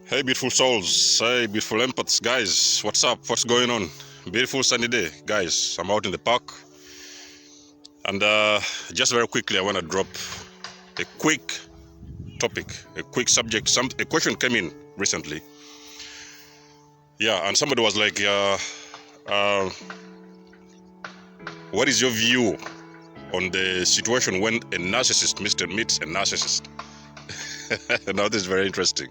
Hey beautiful souls, hey beautiful empaths, guys, what's up, what's going on? Beautiful sunny day, guys. I'm out in the park, and just very quickly I want to drop a quick topic, a quick subject. A question came in recently, and somebody was like, what is your view on the situation when a narcissist meets a narcissist? Now this is very interesting.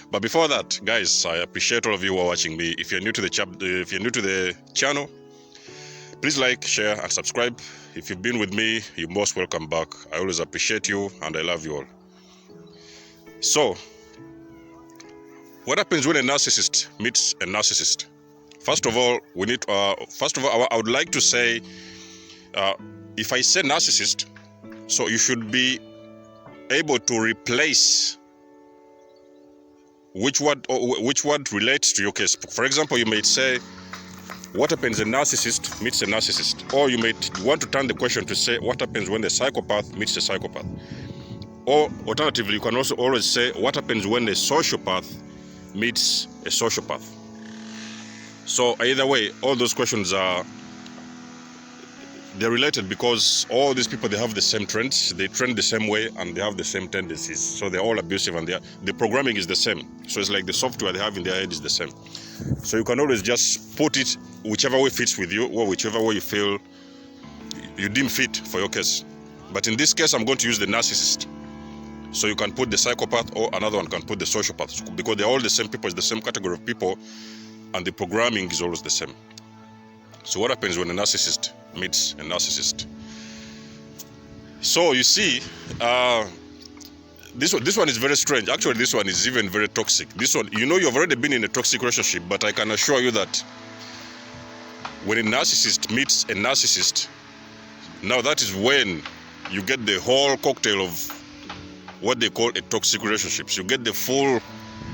But before that, guys, I appreciate all of you who are watching me. If you're new to the channel, please like, share, and subscribe. If you've been with me, you're most welcome back. I always appreciate you, and I love you all. So, what happens when a narcissist meets a narcissist? First of all, I would like to say, if I say narcissist, so you should be able to replace which word relates to your case. For example, you might say, what happens when a narcissist meets a narcissist? Or you might want to turn the question to say, what happens when a psychopath meets a psychopath? Or alternatively, you can also always say, what happens when a sociopath meets a sociopath? So either way, all those questions they're related, because all these people, they have the same trends, they trend the same way, and they have the same tendencies. So they're all abusive, and the programming is the same. So it's like the software they have in their head is the same. So you can always just put it whichever way fits with you, or whichever way you feel you deem fit for your case. But in this case, I'm going to use the narcissist. So you can put the psychopath, or another one can put the sociopath, because they're all the same people, it's the same category of people, and the programming is always the same. So what happens when a narcissist meets a narcissist? So you see, this one is very strange. Actually, this one is even very toxic. This one, you've already been in a toxic relationship, but I can assure you that when a narcissist meets a narcissist, now that is when you get the whole cocktail of what they call a toxic relationships. You get the full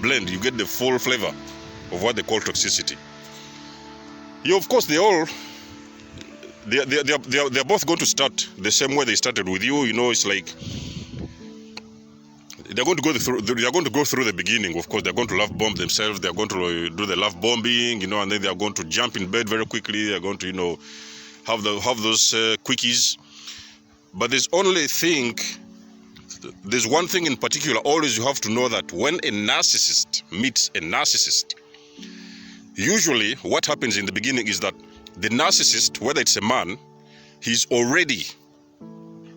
blend, you get the full flavor of what they call toxicity. Of course, they're both going to start the same way they started with you. It's like they're going to go through the beginning. Of course, they're going to love bomb themselves. They're going to do the love bombing, and then they're going to jump in bed very quickly. They're going to, have those quickies. But there's one thing in particular. Always you have to know that when a narcissist meets a narcissist, usually what happens in the beginning is that the narcissist, whether it's a man, he's already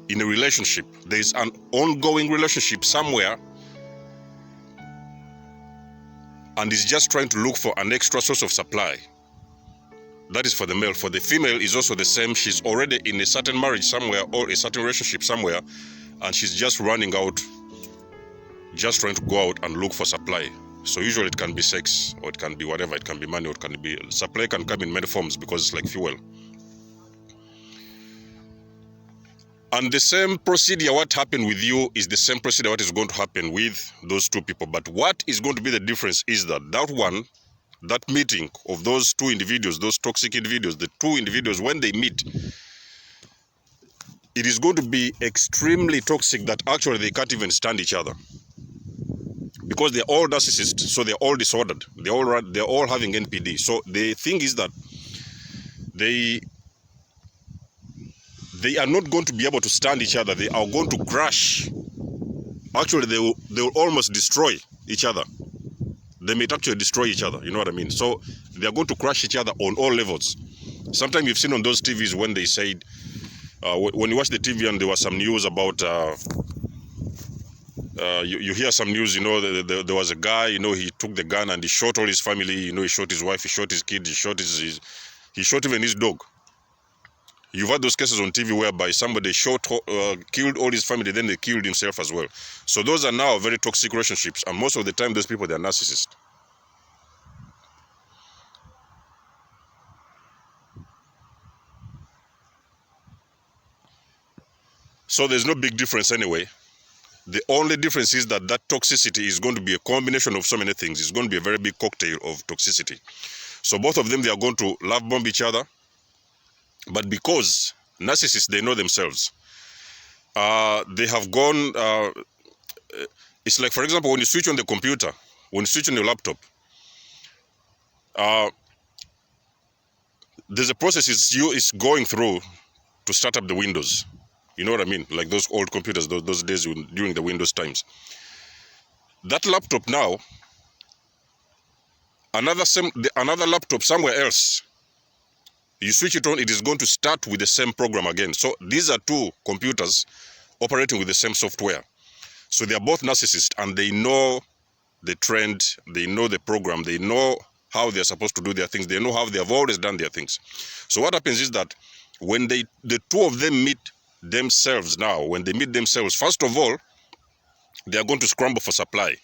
in a relationship. There's an ongoing relationship somewhere, and he's just trying to look for an extra source of supply. That is for the male. For the female is also the same. She's already in a certain marriage somewhere, or a certain relationship somewhere, and she's just running out, just trying to go out and look for supply. So usually it can be sex, or it can be whatever, it can be money, or it can be supply. Can come in many forms because it's like fuel. And the same procedure what happened with you is the same procedure what is going to happen with those two people. But what is going to be the difference is that that meeting of those two individuals, those toxic individuals, the two individuals, when they meet, it is going to be extremely toxic that actually they can't even stand each other. Because they're all narcissists, so they're all disordered. They're all having NPD. So the thing is that they are not going to be able to stand each other. They are going to crash. Actually, they will almost destroy each other. They may actually destroy each other. You know what I mean? So they are going to crush each other on all levels. Sometimes you've seen on those TVs when they said, when you watch the TV and there was some news about. You hear some news, there was a guy, he took the gun and he shot all his family, he shot his wife, he shot his kid, he shot even his dog. You've had those cases on TV whereby somebody killed all his family, then they killed himself as well. So those are now very toxic relationships, and most of the time those people, they're narcissists. So there's no big difference anyway. The only difference is that toxicity is going to be a combination of so many things. It's going to be a very big cocktail of toxicity. So both of them, they are going to love bomb each other. But because narcissists, they know themselves, they have gone, It's like, for example, when you switch on the computer, when you switch on your laptop, there's a process is going through to start up the Windows. You know what I mean? Like those old computers, those days during the Windows times. That laptop now, another laptop somewhere else, you switch it on, it is going to start with the same program again. So these are two computers operating with the same software. So they are both narcissists, and they know the trend, they know the program, they know how they are supposed to do their things, they know how they have always done their things. So what happens is that when the two of them meet themselves now, when they meet themselves, first of all, they are going to scramble for supply.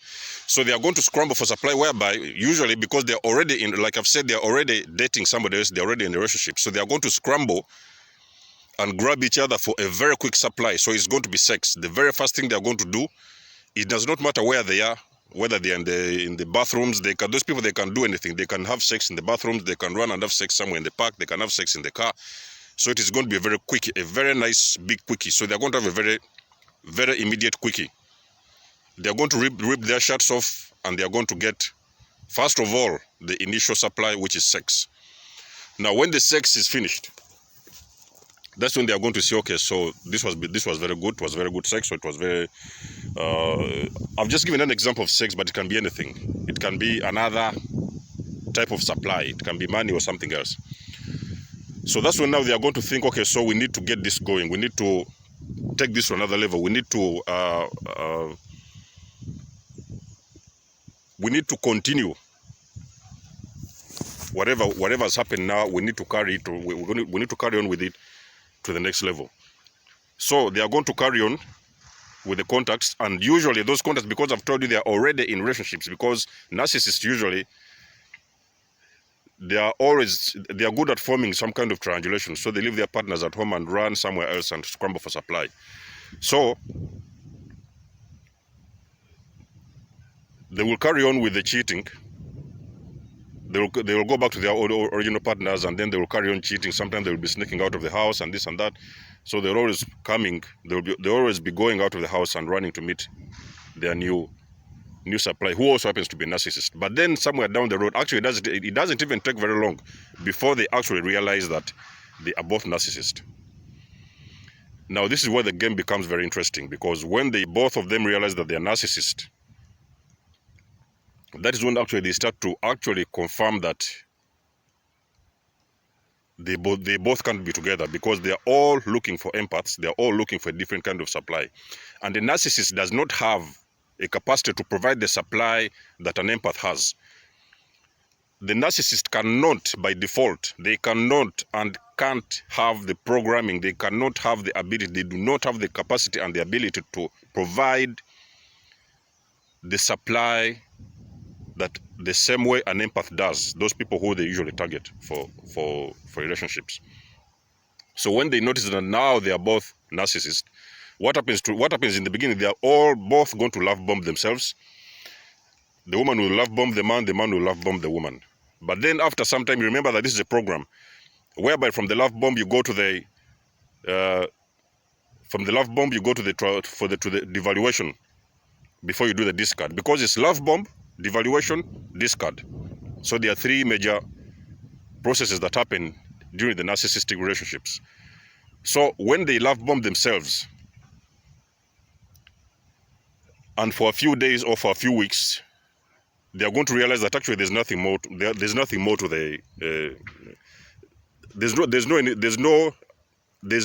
So they are going to scramble for supply, whereby usually, because they're already in, like I've said, they're already dating somebody else, they're already in a relationship. So they are going to scramble and grab each other for a very quick supply. So it's going to be sex. The very first thing they're going to do, it does not matter where they are, whether they're in the bathrooms, those people, they can do anything. They can have sex in the bathrooms, they can run and have sex somewhere in the park, they can have sex in the car. So it is going to be a very quick, a very nice big quickie. So they're going to have a very, very immediate quickie. They're going to rip their shirts off, and they're going to get, first of all, the initial supply, which is sex. Now, when the sex is finished, that's when they are going to say, okay, so this was very good. It was very good sex. So it was very. I've just given an example of sex, but it can be anything. It can be another type of supply. It can be money or something else. So that's when now they are going to think, okay, so we need to get this going. We need to take this to another level. We need to continue whatever has happened now. We need to carry it. We need to carry on with it to the next level. So they are going to carry on with the contacts, and usually those contacts, because I've told you, they are already in relationships, because narcissists usually they are good at forming some kind of triangulation. So they leave their partners at home and run somewhere else and scramble for supply. So they will carry on with the cheating. They will go back to their original partners, and then they will carry on cheating. Sometimes they will be sneaking out of the house and this and that. So they're always coming. They'll always be going out of the house and running to meet their new supply, who also happens to be a narcissist. But then somewhere down the road, actually it doesn't even take very long before they actually realize that they are both narcissists. Now this is where the game becomes very interesting, because when both of them realize that they are narcissists, that is when actually they start to actually confirm that they both can't be together, because they are all looking for empaths. They are all looking for a different kind of supply, and the narcissist does not have a capacity to provide the supply that an empath has. The narcissist cannot, by default, they cannot and can't have the programming. They cannot have the ability. They do not have the capacity and the ability to provide the supply that the same way an empath does, those people who they usually target for relationships. So when they notice that now they are both narcissists, what happens in the beginning, they are both going to love bomb themselves. The woman will love bomb the man will love bomb the woman. But then after some time, remember that this is a program whereby from the love bomb you go to the devaluation before you do the discard, because it's love bomb, devaluation, discard. So there are three major processes that happen during the narcissistic relationships. So when they love bomb themselves, and for a few days or for a few weeks, they are going to realize that actually there's nothing more to the there's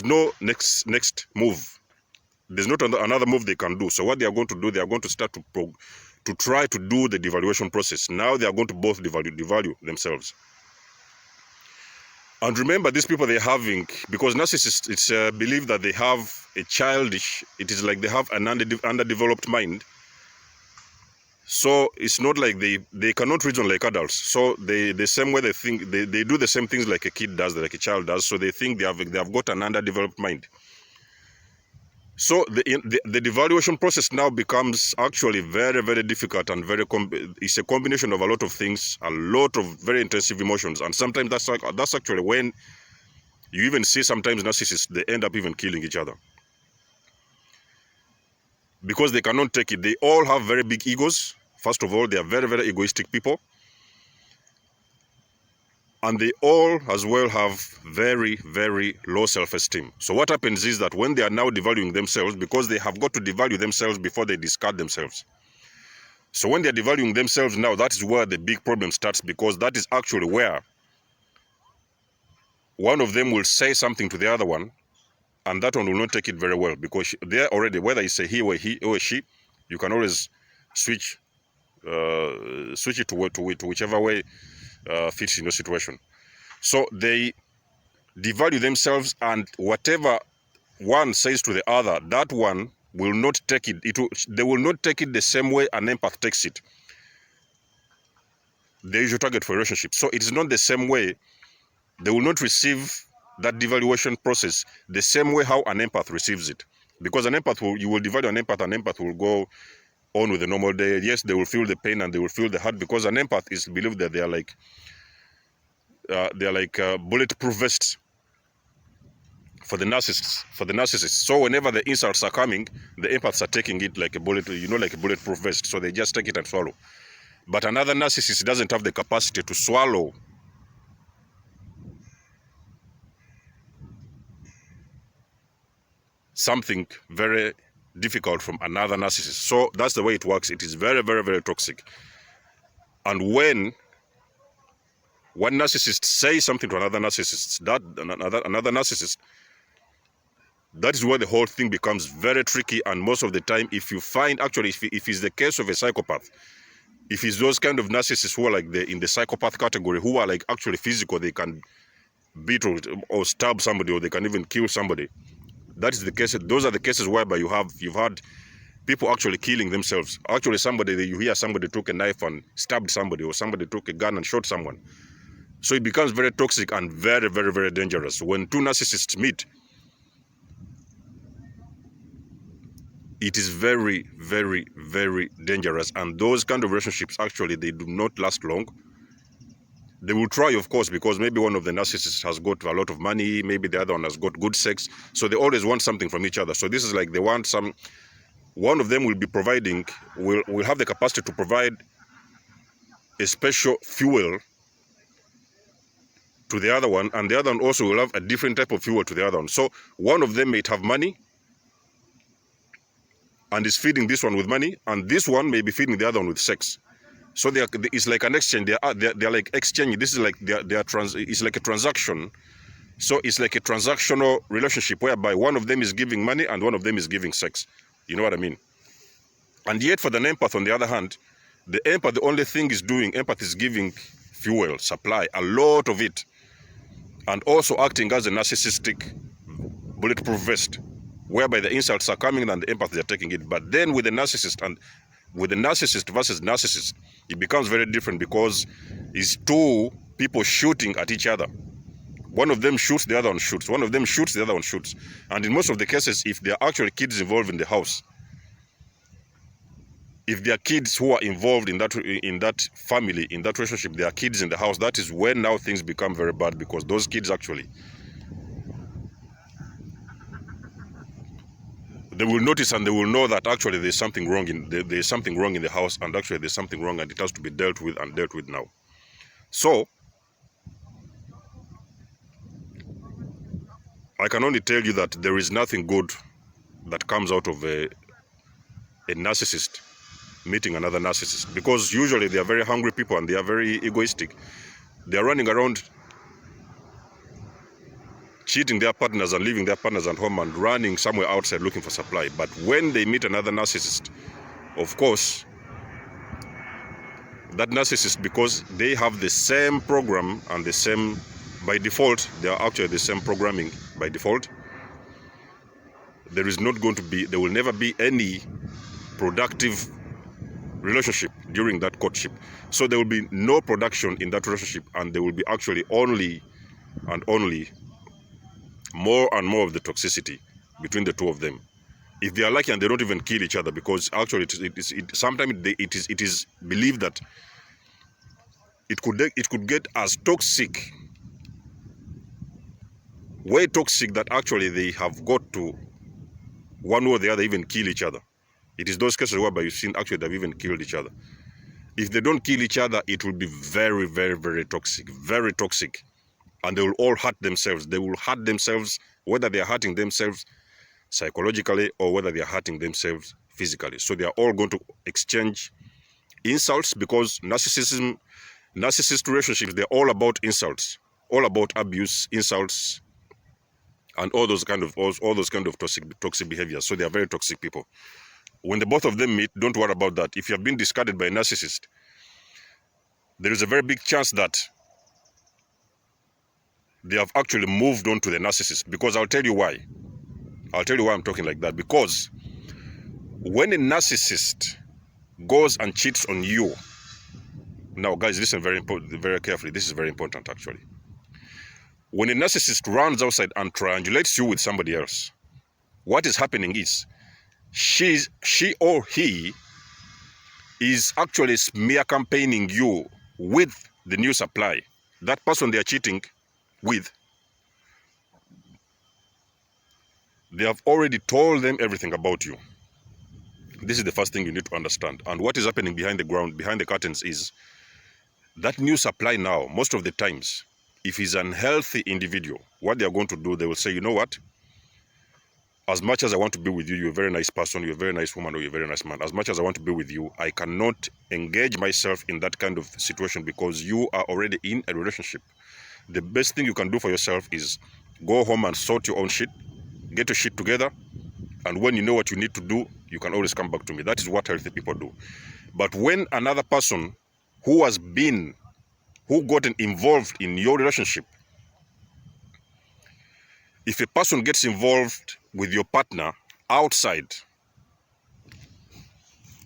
no next move. There's not another move they can do. So what they are going to do, they are going to start to try to do the devaluation process. Now they are going to both devalue themselves. And remember, these people, they're having, because narcissists, it's believed that they have a childish, it is like they have an underdeveloped mind. So it's not like they cannot reason like adults. So the same way they think, they do the same things like a kid does, like a child does. So they think they have got an underdeveloped mind. So the devaluation process now becomes actually very, very difficult, and it's a combination of a lot of things, a lot of very intensive emotions, and sometimes that's actually when you even see sometimes narcissists, they end up even killing each other, because they cannot take it. They all have very big egos. First of all, they are very, very egoistic people. And they all as well have very, very low self-esteem. So what happens is that when they are now devaluing themselves, because they have got to devalue themselves before they discard themselves. So when they're devaluing themselves now, that is where the big problem starts, because that is actually where one of them will say something to the other one, and that one will not take it very well, because they're already, whether it's a he or she, you can always switch it to whichever way fits in your situation. So they devalue themselves, and whatever one says to the other, that one will not take it. They will not take it the same way an empath takes it. The usual target for a relationship. So it is not the same way. They will not receive that devaluation process the same way how an empath receives it. Because an empath you will devalue an empath will go on with the normal day. Yes, they will feel the pain and they will feel the hurt, because an empath is believed that they are like bulletproof vests for the narcissists. So whenever the insults are coming, the empaths are taking it like a bulletproof vest. So they just take it and swallow. But another narcissist doesn't have the capacity to swallow something very difficult from another narcissist. So that's the way it works. It is very, very, very toxic. And when one narcissist says something to another narcissist, that is where the whole thing becomes very tricky. And most of the time, if you find, actually, if it's the case of a psychopath, if it's those kind of narcissists who are like in the psychopath category, who are like actually physical, they can beat or stab somebody, or they can even kill somebody. That is the case. Those are the cases whereby you've had people actually killing themselves. Actually, you hear somebody took a knife and stabbed somebody, or somebody took a gun and shot someone. So it becomes very toxic and very, very, very dangerous. When two narcissists meet, it is very, very, very dangerous. And those kind of relationships, actually, they do not last long. They will try, of course, because maybe one of the narcissists has got a lot of money, maybe the other one has got good sex. So they always want something from each other. So this is like they want some, one of them will be providing, will have the capacity to provide a special fuel to the other one, and the other one also will have a different type of fuel to the other one. So one of them may have money and is feeding this one with money, and this one may be feeding the other one with sex. So it's like an exchange. They're like exchanging. This is like it's like a transaction. So it's like a transactional relationship whereby one of them is giving money and one of them is giving sex. You know what I mean? And yet for the empath, on the other hand, the only thing empath is giving fuel, supply, a lot of it, and also acting as a narcissistic bulletproof vest, whereby the insults are coming and the empath, they're taking it. But then with the narcissist versus narcissist, it becomes very different, because it's two people shooting at each other. One of them shoots, the other one shoots. One of them shoots, the other one shoots. And in most of the cases, if there are actually kids involved in the house, if there are kids who are involved in that family, in that relationship, there are kids in the house, that is when now things become very bad, because those kids actually, they will notice and they will know that actually there's something wrong in the house, and actually there's something wrong, and it has to be dealt with now. So I can only tell you that there is nothing good that comes out of a narcissist meeting another narcissist, because usually they are very hungry people and they are very egoistic. They are running around cheating their partners and leaving their partners at home and running somewhere outside looking for supply. But when they meet another narcissist, of course, that narcissist, because they have the same program and the same, by default, they are actually the same programming by default, there will never be any productive relationship during that courtship. So there will be no production in that relationship, and there will be actually only and only more and more of the toxicity between the two of them. If they are lucky and they don't even kill each other, because actually sometimes it is believed that it could get as toxic, way toxic, that actually they have got to one way or the other even kill each other. It is those cases whereby you've seen actually they've even killed each other. If they don't kill each other, it will be very, very, very toxic, very toxic. And they will all hurt themselves. They will hurt themselves, whether they are hurting themselves psychologically or whether they are hurting themselves physically. So they are all going to exchange insults, because narcissist relationships, they're all about insults, all about abuse, insults, and all those kind of toxic behaviors. So they are very toxic people. When the both of them meet, don't worry about that. If you have been discarded by a narcissist, there is a very big chance that they have actually moved on to the narcissist. Because I'll tell you why. I'll tell you why I'm talking like that. Because when a narcissist goes and cheats on you, now guys, listen very carefully. This is very important actually. When a narcissist runs outside and triangulates you with somebody else, what is happening is she or he is actually smear campaigning you with the new supply. That person they are cheating with, they have already told them everything about you. This is the first thing you need to understand. And what is happening behind the ground, behind the curtains, is that new supply now, most of the times, if he's an unhealthy individual, what they are going to do, they will say, you know what? As much as I want to be with you, you're a very nice person, you're a very nice woman, or you're a very nice man. As much as I want to be with you, I cannot engage myself in that kind of situation because you are already in a relationship. The best thing you can do for yourself is go home and sort your own shit, get your shit together, and when you know what you need to do, you can always come back to me. That is what healthy people do. But when another person who gotten involved in your relationship, if a person gets involved with your partner outside,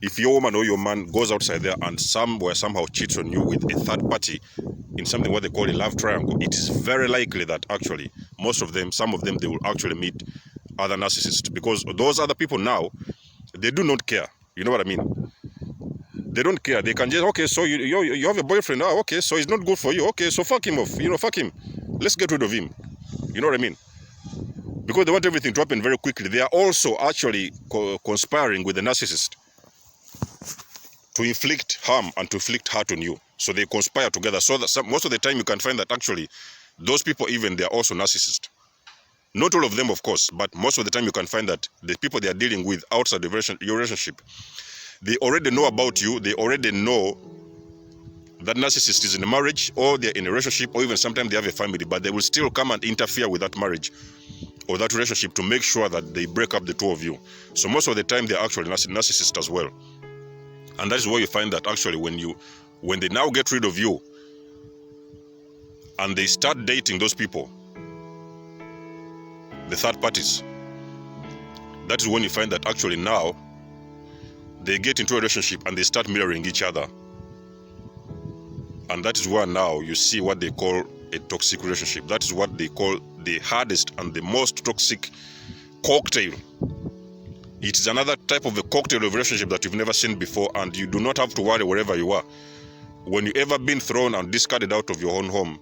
if your woman or your man goes outside there and somehow cheats on you with a third party in something what they call a love triangle, it is very likely that actually some of them, they will actually meet other narcissists, because those other people now, they do not care. You know what I mean? They don't care. They can just, okay, so you have a boyfriend. Oh, okay, so he's not good for you. Okay, so fuck him off. Fuck him. Let's get rid of him. You know what I mean? Because they want everything to happen very quickly. They are also actually conspiring with the narcissist to inflict harm and to inflict hurt on you. So they conspire together. So that most of the time you can find that actually those people, even, they are also narcissists. Not all of them, of course, but most of the time you can find that the people they are dealing with outside your relationship, they already know about you. They already know that narcissist is in a marriage, or they're in a relationship, or even sometimes they have a family, but they will still come and interfere with that marriage or that relationship to make sure that they break up the two of you. So most of the time they're actually narcissists as well. And that is why you find that actually when they now get rid of you and they start dating those people, the third parties, that is when you find that actually now they get into a relationship and they start mirroring each other. And that is where now you see what they call a toxic relationship. That is what they call the hardest and the most toxic cocktail. It is another type of a cocktail of relationship that you've never seen before, and you do not have to worry wherever you are. When you ever been thrown and discarded out of your own home,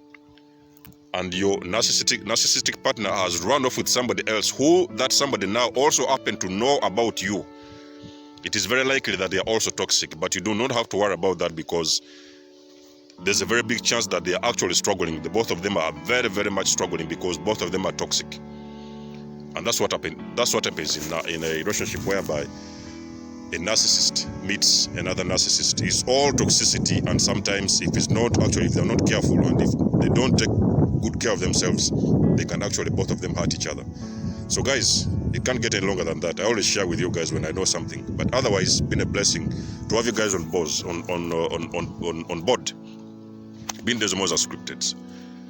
and your narcissistic partner has run off with somebody else, who that somebody now also happened to know about you, it is very likely that they are also toxic. But you do not have to worry about that, because there's a very big chance that they are actually struggling. The both of them are very, very much struggling, because both of them are toxic. And that's what happens. That's what happens in a relationship whereby a narcissist meets another narcissist. It's all toxicity, and sometimes if they're not careful and if they don't take good care of themselves, they can actually, both of them, hurt each other. So guys, it can't get any longer than that. I always share with you guys when I know something. But otherwise, it's been a blessing to have you guys on board. Being Desmos Scripted.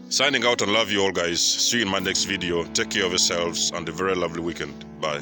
Signing out and love you all, guys. See you in my next video. Take care of yourselves and a very lovely weekend. Bye.